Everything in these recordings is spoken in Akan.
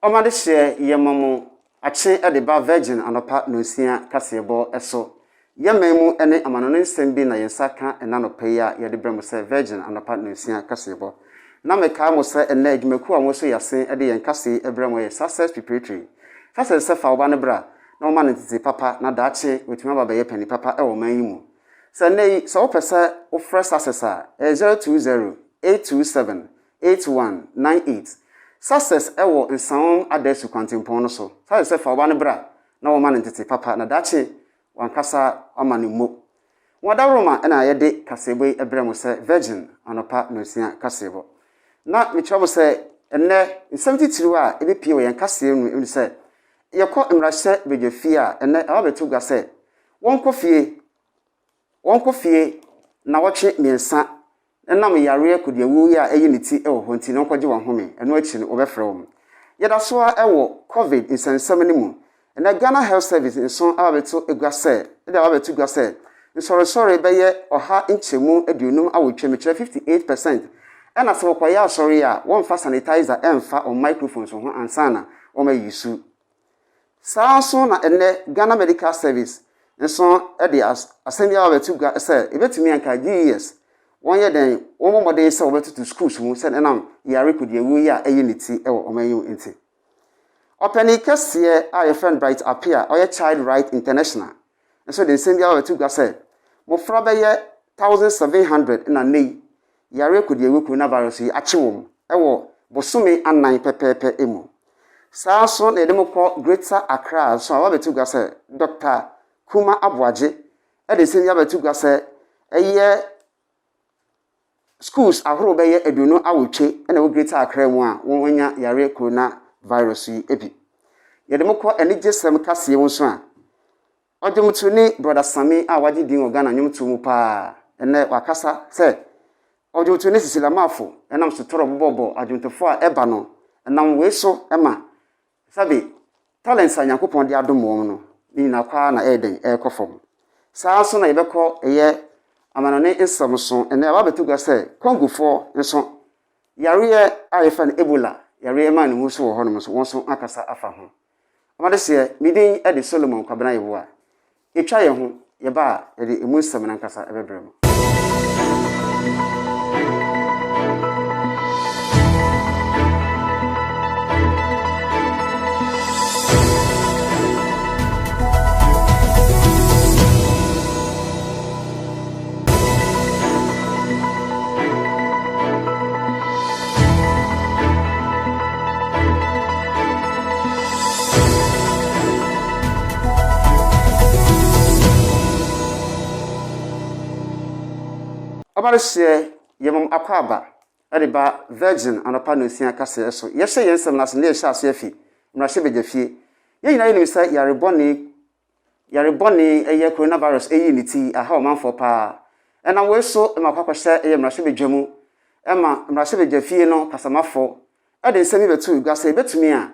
Omade share yemamu ache edeba virgin anopa nosia kasebo eso. Yememu ene amanono nsem na yensaka enanopa ya yede bremu se virgin anopa nosia kasebo. Na meka mo se ene adwumaku a mo so yase ede yenkase ebremu ye success preparatory. Success se fa oba ne bra na o ma ntete papa na daache wetuma baba ye pani papa e wo man yi mu. Se nei so wo pese wo fresh success a 020 827 8198. Success ewo nsan adesu kwantimpon no so. Success fa oba ne bra na wo ma ntete papa na daache wankasa ama ne mo. Wadaroma na yede kasebo ebremu se virgin anopa nosia kasebo. Na mitwa se enne 73 a ebepie wo yankase enu se yekọ mrahye bedwafie a enne ababetu gwa se wonko fie na woche miensa enam yare akudewu ya eyi niti ewo honti na nkwaje won home eno achi no obefre wo yeda so a ewo covid insensem ne mu enne Ghana Health Service nso ababetu egwa se ede ababetu gwa se sorry beye oha nchemu aduonum awotwe mekire 58%. Ena se wokoya sorry a won fa sanitizer emfa on microphones ho ansana o ma yisu Sanso na ene Ghana Medical Service nso ede asemi ababetu gwa se ebetumi anka GES won ye den won modern se obetutu schools mu se enam yare kodiewu ya eyiniti ewo omanyu enti openi kese a your friend bright appear or child right international nso den semi ababetu gwa se mofra beye 1700 na nei yare kodiewu coronavirus yi achewom ewo bosome anan pepepe emu Sanso na edemoko Greater Accra so ababetu gwa se Dr. Kuma Abuaje ede semi ababetu gwa se eye schools ahoro beye eduno awotwe na wo Greater Accra mu a wonwanya yare coronavirus yi ebi yedemoko enigesem kase wonso a odumtuni brother Sami a waje din Ghana nyumtu mu pa ene wakasa se odumtuni sisilamafo enam sotoro bobo adwuntofo a eba no enam weso ema sabe talents anyakopon de adomo no ni na kwa na eden ekofom Sanso na yebekọ eye amanone ensamso ene ababetu gwa se kongufo nso yare ayefan Ebola yare man mu so wo hono so wonso akasa afa ho amade se midin ede Solomon kwabena yewo a etwa ye ho ye ba ede emu nsam na nkasa ebebrem Obarese yemom akwaba ediba virgin anopa nosia kase eso yehye yensem na se ne yehye aso afi mrahye bedjafie ye nyina yini misa yare boni eye coronavirus eyi niti aha o manfo pa ena we so makwakwahyɛ eye mrahye bedwamu ema mrahye bedjafie no kasamafo ede nsemi betu gwase betumi a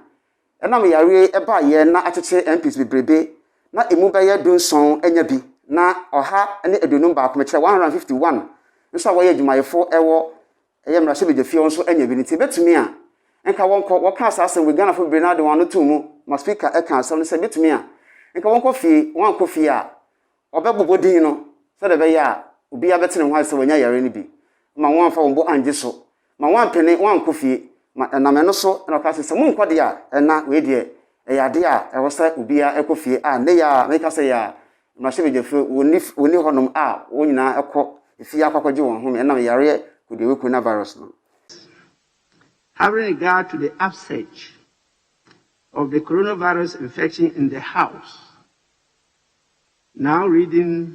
enam yare eba ye na akyeche MPs bebrebe na emu beye dunson enya bi na oha ne edunum ba akomekye 151 nso awoye adwumayefo ewo eye mrahye bedjafie wonso enya bi niti betumi a enka wonko woka asase we Ghana fo Bernard wano tumu ma speaker eka asem ne se betumi a enka wonko fie wanko fie a obebobodin no se de be ya obi abetene ho ase wanya yare ni bi ma won fa won bo anje so ma wan pene wanko fie ma na me no so na ka se mun kwade a na we de eyade a ewo se obi a ekofie a ne ya me ka se ya mrahye bedjafie woni honom a wonyina ekọ ifia kwakwaje won ho me na yare kodiewu coronavirus no. Having regard to the upsurge of the coronavirus infection in the House, now reading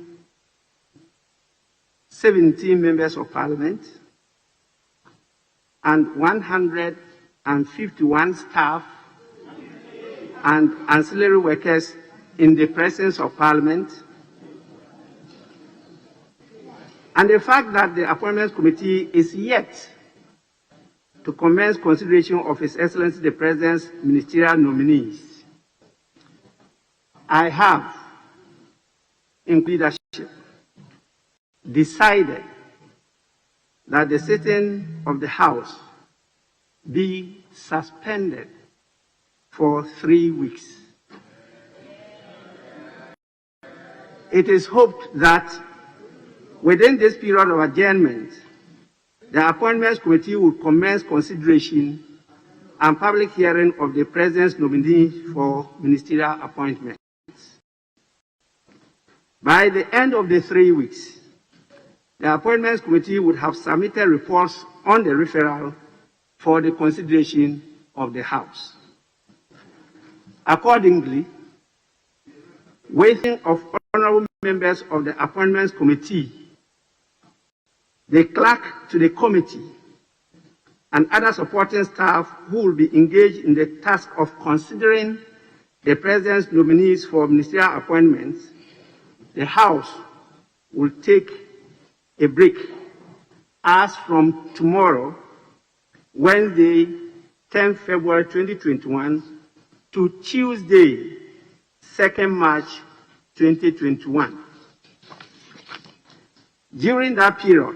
17 members of Parliament and 151 staff and ancillary workers in the presence of Parliament, and the fact that the Appointments Committee is yet to commence consideration of His Excellency the President's ministerial nominees, I have, in leadership, decided that the sitting of the House be suspended for 3 weeks. It is hoped that within this period of adjournment, the Appointments Committee will commence consideration and public hearing of the President's nominee for ministerial appointments. By the end of the 3 weeks, the Appointments Committee would have submitted reports on the referral for the consideration of the House. Accordingly, waiting of honorable members of the Appointments Committee, the clerk to the committee, and other supporting staff who will be engaged in the task of considering the President's nominees for ministerial appointments, the House will take a break as from tomorrow, Wednesday, 10 February 2021, to Tuesday, 2nd March 2021. During that period,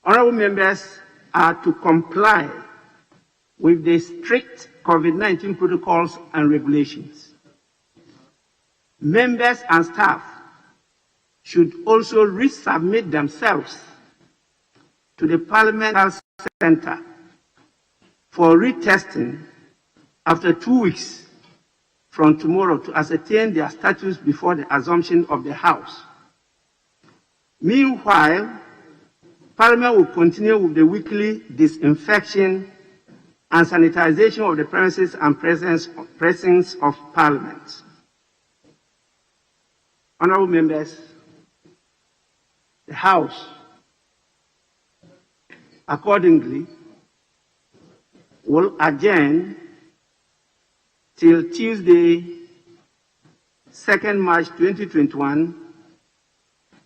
honorable members are to comply with the strict COVID-19 protocols and regulations. Members and staff should also resubmit themselves to the Parliament Health Center for retesting after 2 weeks from tomorrow to ascertain their status before the assumption of the House. Meanwhile, Parliament will continue with the weekly disinfection and sanitization of the premises and presence of Parliament. Honorable members, the House, accordingly, will adjourn till Tuesday, 2nd March 2021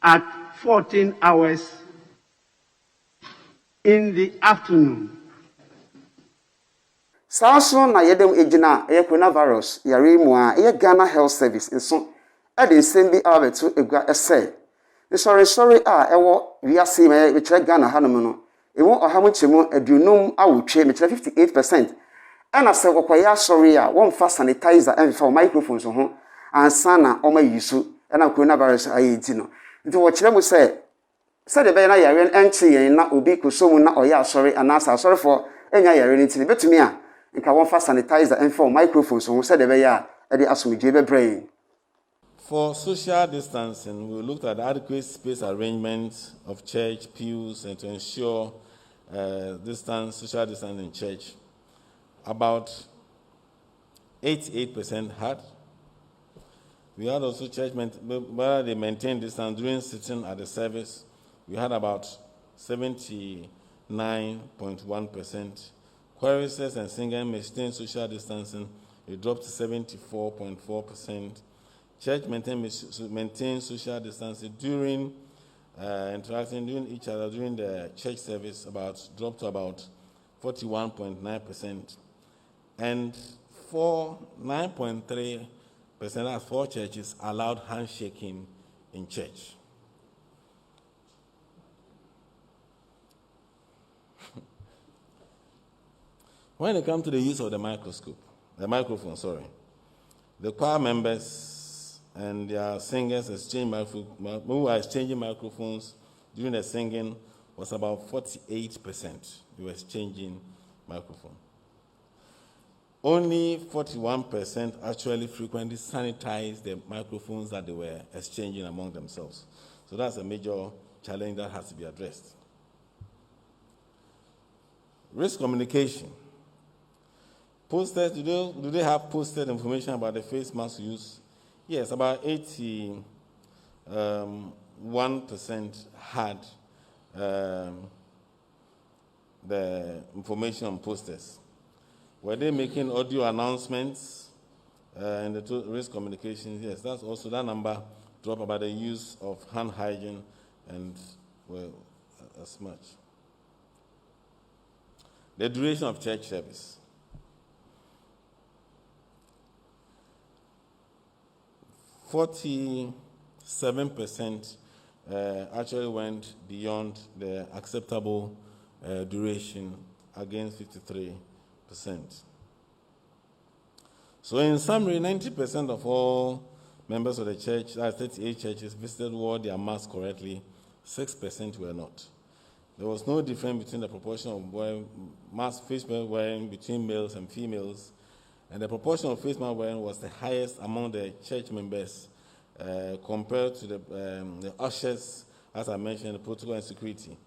at 14 hours in the afternoon. Saso na yedem ejina coronavirus yare mu a Ghana Health Service nso ade nsem bi abeto egwa ese. Sorry a ewo wiase me kire Ghana hanom no. Ewo ohamu chemu adunum awotwe me kire 58%. Ana se kokoya sorry a won fa sanitizer and fa microphones ho ansa na oma yisu ana coronavirus ayeti no. Nti wo kire mu se de be na yare enche yen na obi kosomu na oya sorry anasa sorry for enya yare nti betumi a nka won fa sanitizer and fa microphones ho se de be ya e de asomdwe be brain. For social distancing, we looked at adequate space arrangements of church pews and to ensure social distance in church. About 88% had. We had also church, whether they maintained distance during sitting at the service, we had about 79.1%. Choruses and singers maintained social distancing, it dropped to 74.4%. Church maintained social distancing during interacting during each other during the church service, dropped to about 41.9%, and 9.3%, as 4 churches allowed handshaking in church. When it comes to the use of the microphone, the choir members and their singers who were exchanging microphones during the singing was about 48%. They were exchanging microphone. Only 41% actually frequently sanitized the microphones that they were exchanging among themselves. So that's a major challenge that has to be addressed. Risk communication. Posters, do they have posted information about the face mask use? Yes, about 81% had the information on posters. Were they making audio announcements in the risk communication? Yes, that number dropped about the use of hand hygiene and as much. The duration of church service. 47% actually went beyond the acceptable duration, against 53%. So in summary, 90% of all members of the church, that's 38 churches, visited wore their mask correctly. 6% were not. There was no difference between the proportion of face mask wearing between males and females, and the proportion of face mask wearing was the highest among the church members compared to the ushers, as I mentioned, the protocol and security,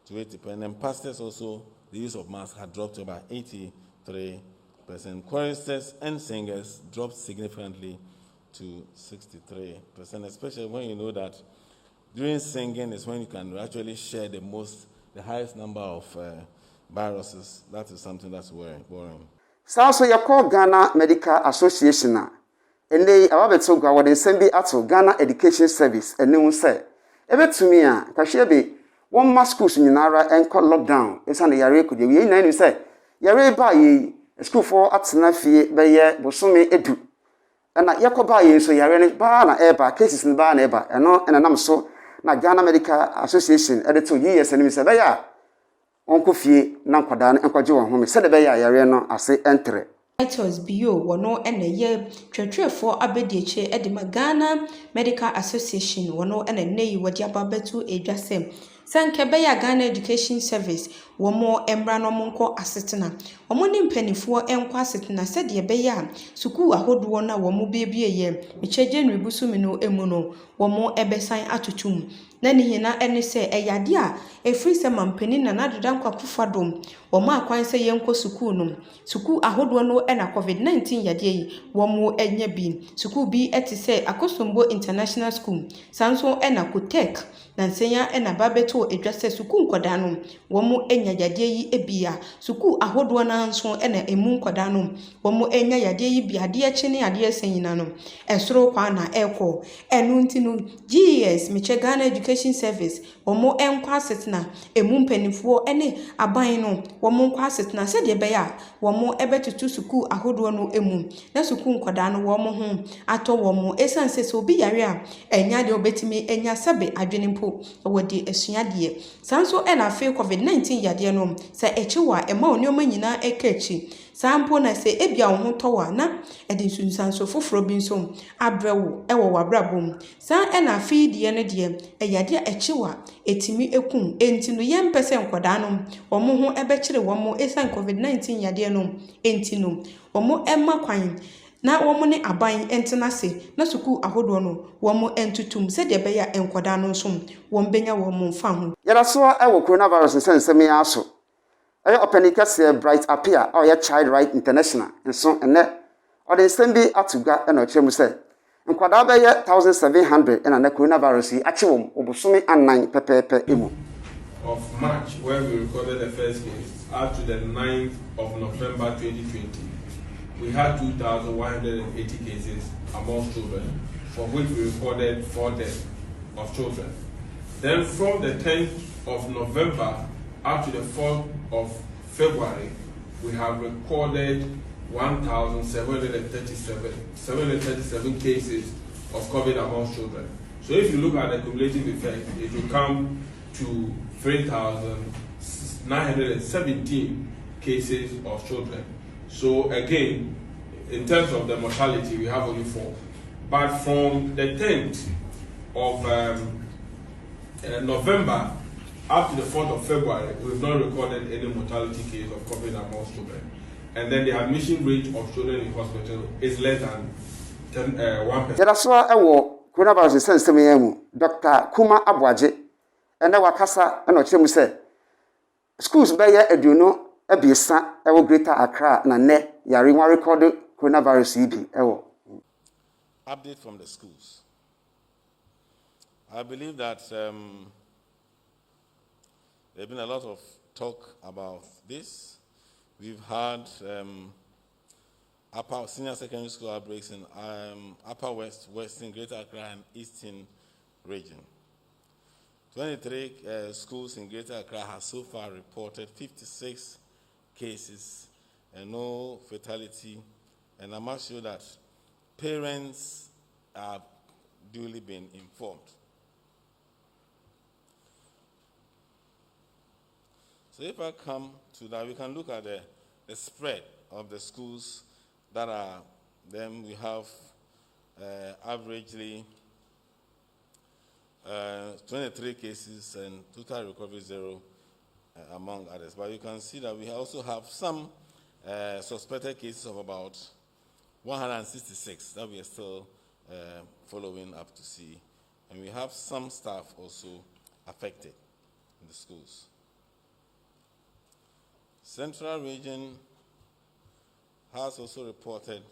to 80%. And pastors also, the use of masks had dropped to about 83%. Choristers and singers dropped significantly to 63%, especially when you know that during singing is when you can actually share the highest number of viruses. That is something that's worrying. So you call Ghana Medical Association, and they are able to go with the same at Ghana Education Service, and no one say, ever to me, Kashabi, one mass schools in Nara and call lockdown. It's on the Yare could you name say, Yare by school for at Sanafi, Bayer, Bosome Edu. And na yakoba ye so yare ne ba na eba cases ne ba na eba eno enanam so na Ghana Medical Association editor years enemi se be ya onko fie na nkwada na nkwaje won home se de be ya yare no ase entre titles bio wono ene ye twetwefo abedieche edema Ghana Medical Association wono ene nei wodi ababetu edwasem sankebe ya Ghana Education Service womo embra no monko asetena womo ni mpanifo enko asetena sede ebe ya suku ahodo na womo bebie ye mecheje nribusu mino emu no womo ebesan atutum na ni hina ene se eyade a efri se mampani na nadoda nkwakufadom womo akwan se yenko suku no suku ahodo no ena COVID-19 yade yi womo enya bi suku bi etise Akosombo International School sanso ena Kotek na nsenya ena babeto edwase suku nkoda no womo enya yade yi ebia suku ahodo na nso ena emu nkoda no womo enya yade yi bi ade ekene ade esanyina no esoro kwa na eko enu ntinu GS meche Ghana Education Service womo enkwa asetna emu mpanifo ene aban no womo nkwa asetna se de be ya womo ebetutu suku ahodo no emu na suku nkoda no womo ho ato womo esanse so obi yare a enya de obetimi enya sabe adwene mpo wodi esuade sanso ena fe COVID-19 yade no se echiwa ema onioma nyina ekechi sampo na se ebia wo ho towa na edinsunsanso foforo bi nso abrewo ewo wabrabom san ena fe die ne de eyade echiwa etimi ekum entinu yempese nkoda no womo ho ebekire womo esan COVID-19 yade no entinu womo emma kwan na womo ne aban entenase na suku ahodo no womo entutum se de be ya enkoda no nso wombenya womo mfa ho yara so ewo coronavirus sensem ya so ayo openikase bright appear or ya child right international nso ene ode sembi atuga ena ochemu se nkwada be ye 1700 na coronavirus yi achewom obusumi anan pepepe emu of March when we recorded the first case up to the 9th of November 2020 we had 2,180 cases among children, for which we recorded 4 deaths of children. Then from the 10th of November up to the 4th of February, we have recorded 1,737 cases of COVID among children. So if you look at the cumulative effect, it will come to 3,917 cases of children. So again, in terms of the mortality, we have only 4. But from the 10th of November up to the 4th of February, we've not recorded any mortality case of COVID amongst children. And then the admission rate of children in hospital is less than 1%. Yaraso ewo coronavirus sensem yemu Dr. Kuma Abwaje ene wakasa ena ochemu se schools be ye aduno ebiesa ewo Greater Accra na ne yare one record coronavirus ibi ewo. Update from the schools. I believe that there's been a lot of talk about this. We've had upper senior secondary school outbreaks in Upper West, Western, Greater Accra, and Eastern region. 23 schools in Greater Accra have so far reported 56 cases and no fatality. And I must show that parents have duly been informed. So if I come to that, we can look at the spread of the schools that are Then we have averagely 23 cases and total recovery 0 among others. But you can see that we also have some suspected cases of about 166 that we are still following up to see. And we have some staff also affected in the schools. Central Region has also reported.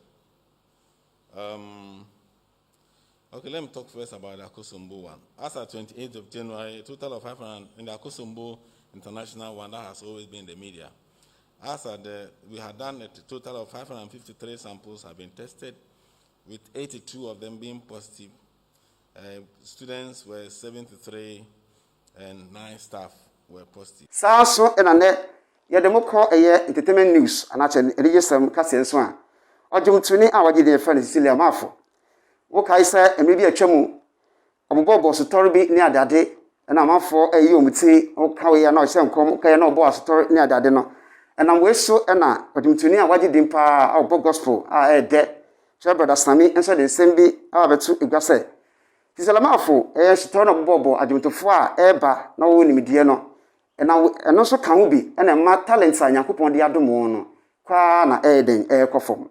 Okay, let me talk first about the Akosombo one. As at 28th of January, a total of 500 in the Akosombo International one that has always been in the media. As at we had done a total of 553 samples have been tested, with 82 of them being positive. Students were 73 and 9 staff were positive. So and ane ye dem call entertainment news and actually register kase so a odwumtuni a waje de friend Cecilia Mafo wo kai say emri atwamu omobo story bi ni adade na amafo eyi omuti wo kawe ya na ohye nkom kai na obo story ni adade no and am we so na odwumtuni a waje din pa a obo gospel a de so brother Sami enso de sembi a betu igwase Cecilia Mafo story no bobo adwumtofo a eba na wo nimdie no eno so kan wo bi na ma talent a Yakopon de adomo no kwa na den ekofom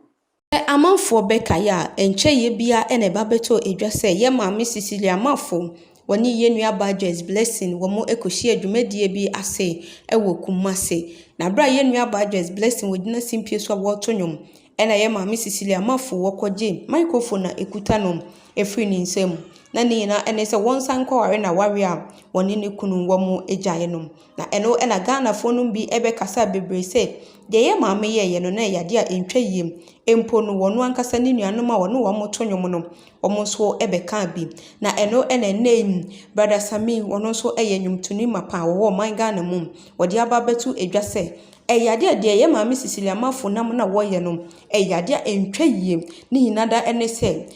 amanfo bekaya encheye bia eneba beto edwase ye maame Cecilia Mafo woni ye nua badges blessing wo mo ekohie adwumadie bi ase ewo kumase na bra ye nua badges blessing wodina simpie so aboto nwom ena ye maame Cecilia Mafo wokoje microphone na ekuta no efri ni nsem na ni na ene se wonsan kware na ware a woni ne kunu wo mo ejaye no na eno ena Ghana fo no bi ebe kasa bebre se de ye maame ye no na yade a entwayiem empo no wono ankasa ni nuanom a wono wo mo tonwom no wo mo so ebe kan bi na eno ena name brother Sami wono so eye nwumtuni mapa wo man Ghana mum wode aba betu edwase eyade de ye maame Cecilia Mafo nam na wo ye no eyade a entwayiem ni hinada ene se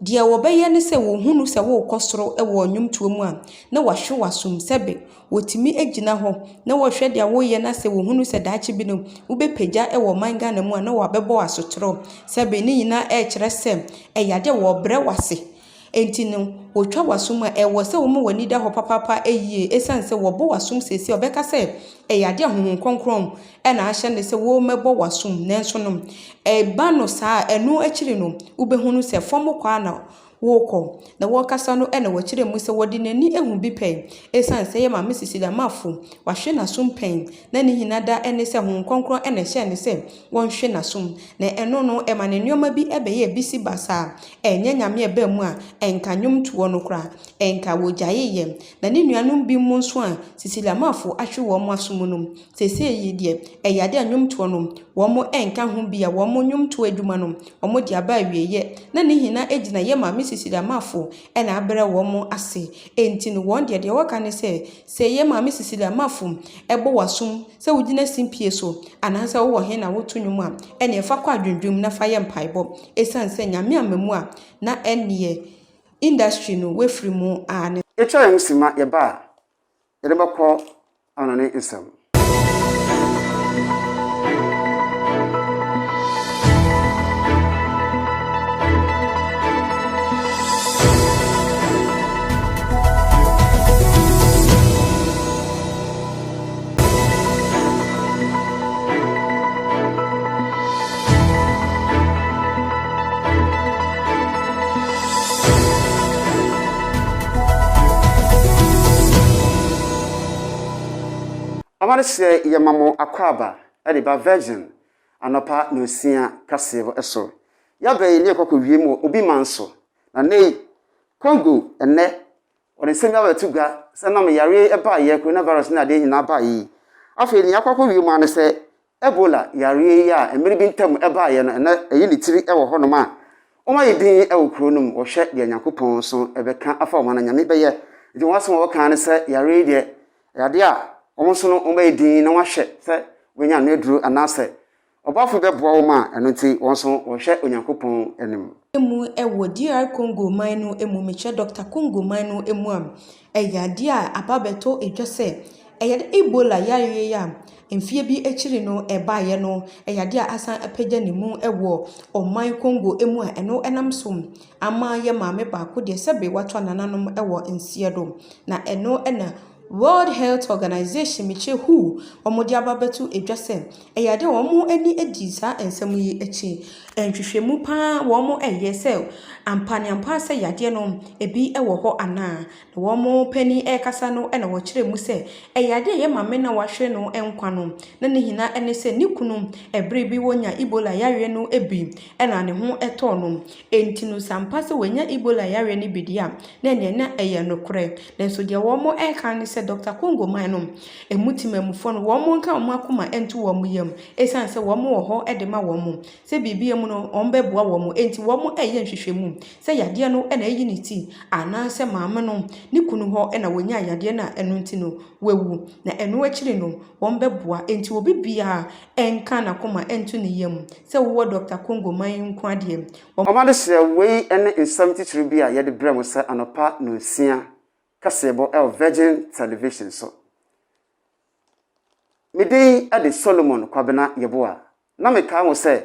dia wobeye ne se wo hunu se wo kosoro e wo nwumtuo mu a na wahwe wasum sebe wotimi egina ho na wohwe dia wo ye na se wo hunu se daachi bi no ubepeja e wo manga na mu a na wabebo asotoro sebe ni nyina e kire se eyade wo bre wase enti no wotwa wasum a e wo se wo mu wani da ho papapa eyie esanse wo bo wasum sesi obeka se eyade honhon konkron e na ahye ne se wo mebo wasum nenso no e ba no saa enu akiri no ubehunu se fom kwa na woko na wokasa no ena wakire mu se wodi nani ehu bi pen esanse ye maame Cecilia Mafo wahwe na sum pen na ni hinada ene se honhon konkron ena hye ne se wonhwe na sum na eno no e manenioma bi ebeye bisi basa enye nyame eba mu a enkanyum tuo no kra enka wojaye ye na ni nuanum bi mu nso a Cecilia Mafo ahwe wo mo asum no sese yi de eyade anyum tuo no wo mo enka ho bia wo mo nyum tuo adwuma no wo mo dia ba wieye na ni hina egina ye maame Cecilia Mafo ena abere wo mo ase enti no won de waka ne se ye maame Cecilia Mafo ebo wasum se wugina simpie so anansa wo he na woto nwum a ena efa kwa adwendwum na fa ye mpaibo esanse nyame amamu a na enie industry no wefri mu ane echa yen sima ye ba ye ba ko anone insam Amarese yamamo akwaba ede ba virgin anopa no sia kasebo eso ya be ni ekoko wiemu obi manso na nei Congo ene one semia wetuga sanam yare eba ye coronavirus na de nyina ba yi afi ni akoko wiemu ane se Ebola yare ya emiri bi ntam eba ye no ene eyi litiri ewo ho no ma oma yedin ewo kronum wo hwe de Yakopon so ebeka afa o na nyame be ye de waso wo kan ne se yare de yade a omonso no omayedin na wahwe se wenya na eduru anase obafo beboa wo ma eno nti wonso wo hwe Yakopon enim emu ewo DR Congo manu emu meche Dr. Congo manu emu am eyade a ababeto edwase Eyade Ebola yare ya mfie bi akiri no ebaye no eyade a asan apagya ne mu ewo oman Congo emu a eno enam so ama ye maame baako de sebe watwa nananom ewo nsie do na eno ena World Health Organization miche WHO omodi ababetu edwase eyade omo ani edi sa ensem yi echi enhwehwemu pa womo eye se ampa se yade no ebi ewo ho ana na womo pani ekasa no ena wo kire mu se eyade ye mame na wahwe no enkwa no na ne hina ene se ne kunu ebre bi wonya Ebola yare no ebi ena ne ho eto no enti no sampa se wonya Ebola yare ne bidia na ne na eye no kure nenso de womo eka ne se Dr. Congo man no emutimamufo no womo nka omo akoma ento womo yam esan se womo wo ho edema womo se bibia mu no ombeboa womo enti womo eye nhwehwemu se yade no ena yi ne ti ana se maame no ne kunu ho ena wonya yade na eno nti no wewu na eno akire no wombeboa enti obi bia enka na koma ento ne yam se wo Dr. Congo man nko ade omade se we ene insamtitiri bia yede brem se anopa no sia kasebo Virgin Television so midin ade Solomon kwabena yeboa na meka wo se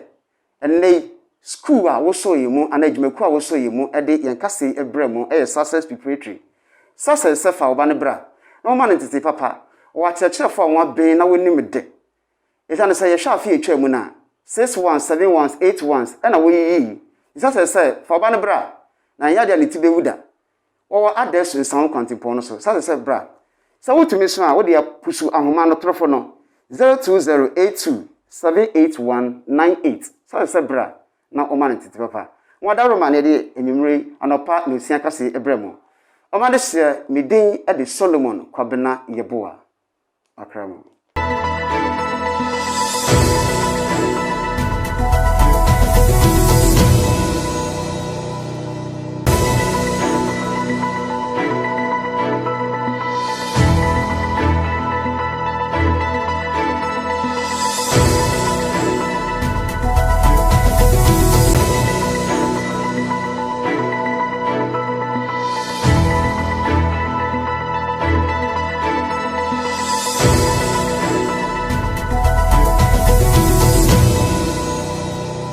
ene school a wo so yimu anadwumaku a wo so yimu ede yen kase ebrem success preparatory success se fa oba ne bra no man ntete papa wa chekere fo won ben na wonim de etane se ye hwa afie etwa mu na 617181 na wo yi success se fa oba ne bra na nya de litibe wuda wo address nsan kwantipo no so success se bra se wotumi so a wo de pusu ahoma no trofo no 02082781198 success se bra na o man ntete papa wo da roma ne de enyumre anopa no sia kase ebremo o ma de se midin e de Solomon kwabena yeboa akramo